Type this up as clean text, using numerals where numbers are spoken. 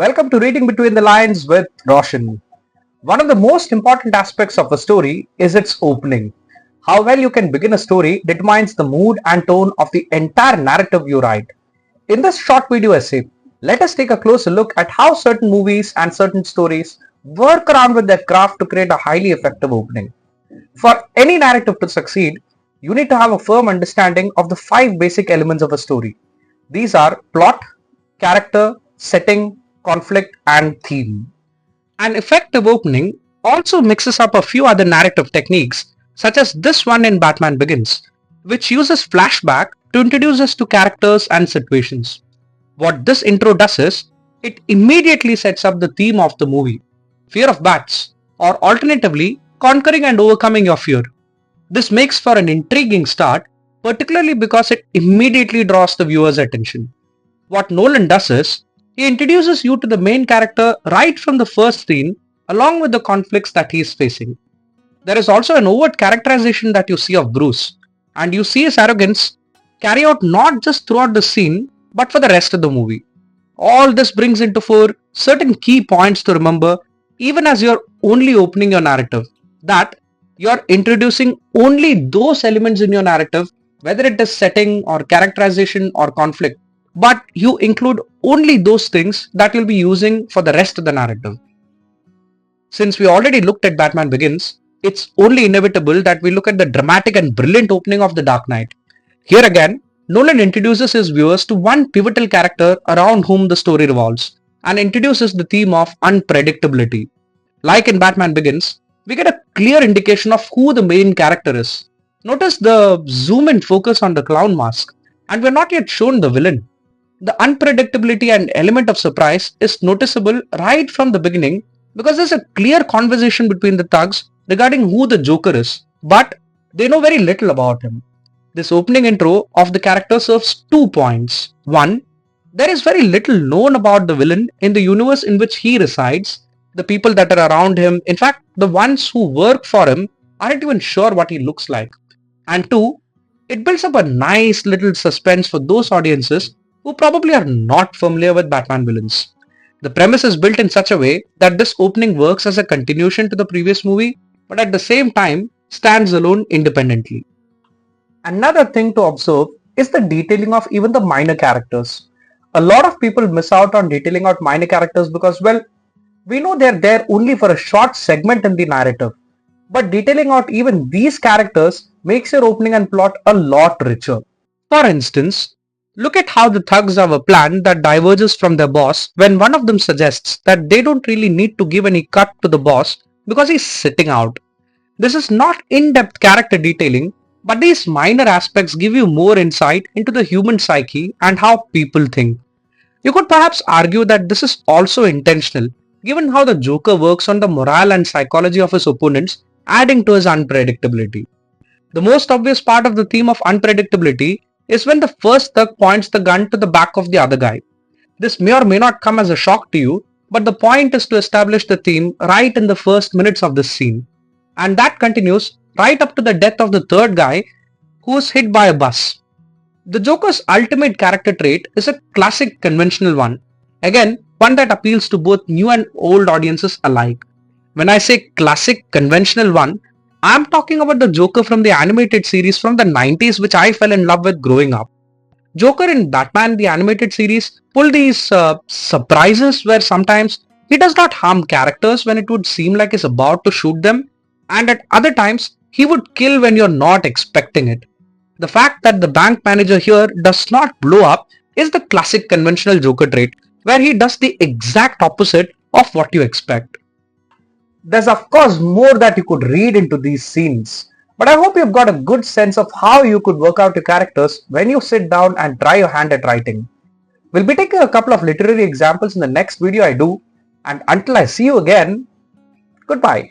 Welcome to Reading Between the Lines with Roshan. One of the most important aspects of a story is its opening. How well you can begin a story determines the mood and tone of the entire narrative you write. In this short video essay, let us take a closer look at how certain movies and certain stories work around with their craft to create a highly effective opening. For any narrative to succeed, you need to have a firm understanding of the five basic elements of a story. These are plot, character, setting, conflict, and theme. An effective opening also mixes up a few other narrative techniques, such as this one in Batman Begins, which uses flashback to introduce us to characters and situations. What this intro does is, it immediately sets up the theme of the movie, fear of bats, or alternatively, conquering and overcoming your fear. This makes for an intriguing start, particularly because it immediately draws the viewer's attention. What Nolan does is, he introduces you to the main character right from the first scene, along with the conflicts that he is facing. There is also an overt characterization that you see of Bruce, and you see his arrogance carry out not just throughout the scene, but for the rest of the movie. All this brings into fore certain key points to remember even as you're only opening your narrative. That you're introducing only those elements in your narrative, whether it is setting or characterization or conflict, but you include only those things that you'll be using for the rest of the narrative. Since we already looked at Batman Begins, it's only inevitable that we look at the dramatic and brilliant opening of The Dark Knight. Here again, Nolan introduces his viewers to one pivotal character around whom the story revolves and introduces the theme of unpredictability. Like in Batman Begins, we get a clear indication of who the main character is. Notice the zoom in focus on the clown mask, and we're not yet shown the villain. The unpredictability and element of surprise is noticeable right from the beginning because there's a clear conversation between the thugs regarding who the Joker is, but they know very little about him. This opening intro of the character serves 2 points. One, there is very little known about the villain in the universe in which he resides. The people that are around him, in fact, the ones who work for him, aren't even sure what he looks like. And 2, it builds up a nice little suspense for those audiences who probably are not familiar with Batman villains. The premise is built in such a way that this opening works as a continuation to the previous movie, but at the same time stands alone independently. Another thing to observe is the detailing of even the minor characters. A lot of people miss out on detailing out minor characters because, well, we know they're there only for a short segment in the narrative. But detailing out even these characters makes your opening and plot a lot richer. For instance, look at how the thugs have a plan that diverges from their boss when one of them suggests that they don't really need to give any cut to the boss because he's sitting out. This is not in-depth character detailing, but these minor aspects give you more insight into the human psyche and how people think. You could perhaps argue that this is also intentional, given how the Joker works on the morale and psychology of his opponents, adding to his unpredictability. The most obvious part of the theme of unpredictability is when the first thug points the gun to the back of the other guy. This may or may not come as a shock to you, but the point is to establish the theme right in the first minutes of this scene. And that continues right up to the death of the third guy who is hit by a bus. The Joker's ultimate character trait is a classic conventional one. Again, one that appeals to both new and old audiences alike. When I say classic conventional one, I'm talking about the Joker from the animated series from the 90s which I fell in love with growing up. Joker in Batman the animated series pull these surprises where sometimes he does not harm characters when it would seem like he's about to shoot them, and at other times he would kill when you're not expecting it. The fact that the bank manager here does not blow up is the classic conventional Joker trait where he does the exact opposite of what you expect. There's of course more that you could read into these scenes, but I hope you've got a good sense of how you could work out your characters when you sit down and try your hand at writing. We'll be taking a couple of literary examples in the next video I do, and until I see you again, goodbye.